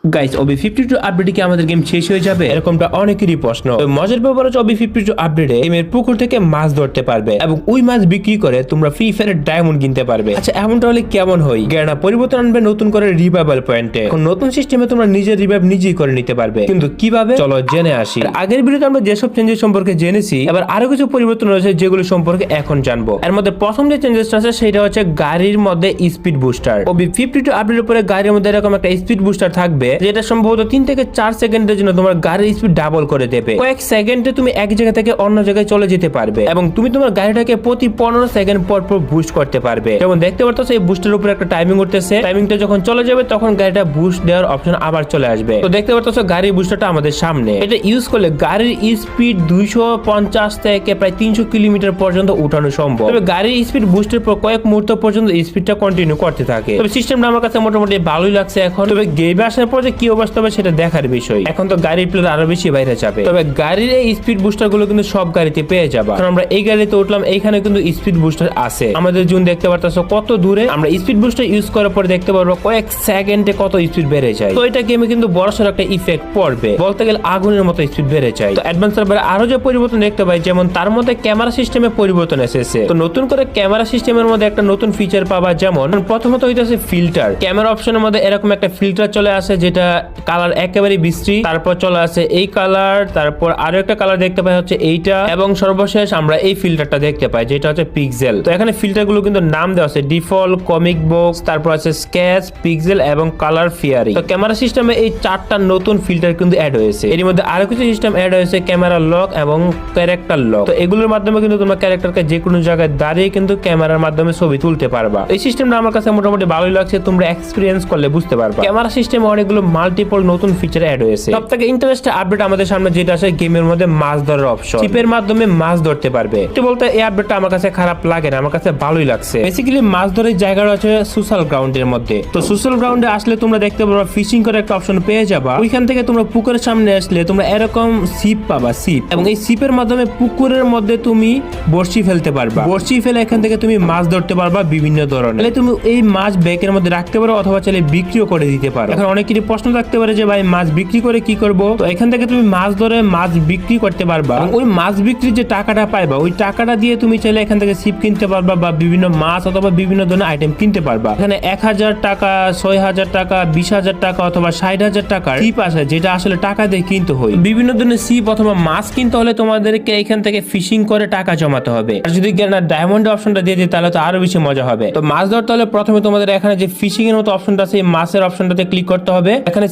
Guys OB52 আপডেটে কি আমাদের গেম শেষ হয়ে যাবে, এরকমটা অনেকেরই প্রশ্ন। মজার ব্যাপার হচ্ছে OB52 আপডেটে গেমের পুকুর থেকে মাছ ধরতে পারবে এবং ওই মাছ বিক্রি করে তোমরা ফ্রি ফায়ারের ডায়মন্ড কিনতে পারবে। আচ্ছা এমনটা হলে কেমন হয়? গেনা পরিবর্তন আনবে নতুন করে রিভাইভাল পয়েন্টে। এখন নতুন সিস্টেমে তোমরা নিজের রিভাইভ নিজেই করে নিতে পারবে, কিন্তু কিভাবে চলো জেনে আসি। আগের ভিডিওতে আমরা যেসব চেঞ্জেস সম্পর্কে জেনেছি, এবার আরো কিছু পরিবর্তন রয়েছে যেগুলো সম্পর্কে এখন জানবো। এর মধ্যে প্রথম যে চেঞ্জেসটা আছে সেটা হচ্ছে গাড়ির মধ্যে স্পিড বুস্টার। OB52 আপডেটের পরে গাড়ির মধ্যে এরকম একটা স্পিড বুস্টার থাকবে যেটা সম্ভবত 3 থেকে 4 সেকেন্ডের জন্য তোমার গাড়ির স্পিড ডাবল করে দেবে। কয়েক সেকেন্ডে তুমি এক জায়গা থেকে অন্য জায়গায় চলে যেতে পারবে এবং তুমি তোমার গাড়িটাকে প্রতি 15 সেকেন্ড পর পর বুস্ট করতে পারবে। যেমন দেখতে পাচ্ছ এই বুস্টের উপর একটা টাইমিং উঠতেছে, টাইমিংটা যখন চলে যাবে তখন গাড়িটা বুস্ট দেওয়ার অপশন আবার চলে আসবে। তো দেখতে পাচ্ছ গাড়ির বুস্টারটা আমাদের সামনে। এটা ইউজ করলে গাড়ির স্পিড 250 থেকে প্রায় 300 কিলোমিটার পর্যন্ত উঠানো সম্ভব। তবে গাড়ির স্পিড বুস্টের পর কয়েক মুহূর্ত পর্যন্ত স্পিডটা কন্টিনিউ করতে থাকে। তবে সিস্টেমটা আমার কাছে মোটামুটি ভালোই লাগছে এখন। তবে গেমে আসার পর যে কি অবস্থা হবে সেটা দেখার বিষয়। এখন তো গাড়ির প্লেয়ার আরো বেশি বাইরে যাবে। তবে গাড়ির এই স্পিড বুস্টার গুলো কিন্তু সব গাড়িতে পেয়ে যাবা। কারণ আমরা এই গাড়িতে উঠলাম, এইখানে কিন্তু স্পিড বুস্টার আছে। আমাদের জুন দেখতে পারতেছো কত দূরে। আমরা স্পিড বুস্টার ইউজ করার পর দেখতে পারবো কয়েক সেকেন্ডে কত স্পিড বেড়ে যায়। তো এটা গেমে কিন্তু বড়সড় একটা ইফেক্ট পড়বে, বলতে গেলে আগুনের মতো স্পিড বেড়ে যায়। তো অ্যাডভান্স সার্ভারে আরো যে পরিবর্তন দেখতে পাই, যেমন তার মধ্যে ক্যামেরা সিস্টেমে পরিবর্তন এসেছে। তো নতুন করে ক্যামেরা সিস্টেমের মধ্যে একটা নতুন ফিচার পাবা, যেমন প্রথমত হইতেছে ফিল্টার। ক্যামেরা অপশনের মধ্যে এরকম একটা ফিল্টার চলে আসে যেটা কালার একেবারে বিশ্রী। তারপর চলে আসে এই কালার, তারপর আরো একটা কালার দেখতে পাই হচ্ছে এইটা, এবং সর্বশেষ আমরা এই ফিল্টারটা দেখতে পাই যেটা হচ্ছে পিক্সেল। তো এখানে ফিল্টার গুলো কিন্তু নাম দেওয়া আছে ডিফল্ট, কমিক বক্স, তারপর আছে স্কেচ, পিক্সেল এবং কালার ফিয়ারি। তো ক্যামেরা সিস্টেমে এই 4টা নতুন ফিল্টার কিন্তু অ্যাড হয়েছে। এর মধ্যে আরো কিছু সিস্টেম অ্যাড হয়েছে, ক্যামেরা লক এবং ক্যারেক্টার লক। তো এগুলোর মাধ্যমে কিন্তু তোমার ক্যারেক্টারকে যে কোনো জায়গায় দাঁড়িয়ে কিন্তু ক্যামেরার মাধ্যমে ছবি তুলতে পারবা। এই সিস্টেমটা আমার কাছে মোটামুটি ভালোই লাগছে, তোমরা এক্সপেরিয়েন্স করলে বুঝতে পারবা। ক্যামেরা সিস্টেমে অনেকগুলো মাল্টিপল নতুন ফিচার অ্যাড হয়েছে। সবথেকে ইন্টারেস্টিং আপডেট আমাদের সামনে যেটা আছে গেমের মধ্যে মাছ ধরার অপশন। শিপের মাধ্যমে মাছ ধরতে পারবে। তো বলতে এই আপডেটটা আমার কাছে খারাপ লাগে না, আমার কাছে ভালোই লাগছে। বেসিক্যালি মাছ ধরার জায়গাটা আছে সোশ্যাল গ্রাউন্ডের মধ্যে। তো সোশ্যাল গ্রাউন্ডে আসলে তোমরা দেখতে পারবা ফিশিং করে একটা অপশন পেয়ে যাবা। ওইখান থেকে তোমরা পুকুরের সামনে আসলে তোমরা এরকম সিপ পাবা, সিপ, এবং এই সিপের মাধ্যমে পুকুরের মধ্যে তুমি বড়শি ফেলতে পারবা। বড়শি ফেলে এখান থেকে তুমি মাছ ধরতে পারবা বিভিন্ন ধরনের। তাহলে তুমি এই মাছ ব্যাগের মধ্যে রাখতে পারো অথবা চাইলে বিক্রিও করে দিতে পারো। এখন অনেকেরই প্রশ্ন থাকতে পারে যে ভাই মাছ বিক্রি করে কি করব? তো এখান থেকে তুমি মাছ ধরে মাছ বিক্রি করতে পারবা। ওই মাছ বিক্রির যে টাকাটা পাইবা, ওই টাকাটা দিয়ে তুমি চাইলে এখান থেকে সিপ কিনতে পারবা বা বিভিন্ন মাছ অথবা বিভিন্ন ধরনের আইটেম কিনতে পারবা। এখানে 1000 টাকা, 6000 টাকা, 20000 টাকা অথবা 60000 টাকার সিপ আছে যেটা আসলে টাকা দিয়ে কিনতে হয়। বিভিন্ন ধরনের সিপ অথবা মাছ কিনতে হলে তোমাদেরকে এখান থেকে ফিশিং করে টাকা জমাতে হবে। আর যদি ডায়মন্ড অপশনটা দিয়ে দিই তাহলে তো আরো বেশি মজা হবে। তো মাছ ধরতে হলে প্রথমে তোমাদের এখানে যে ফিশিং এর মতো অপশনটা আছে, এই মাছের অপশনটাতে ক্লিক করতে হবে। এখানে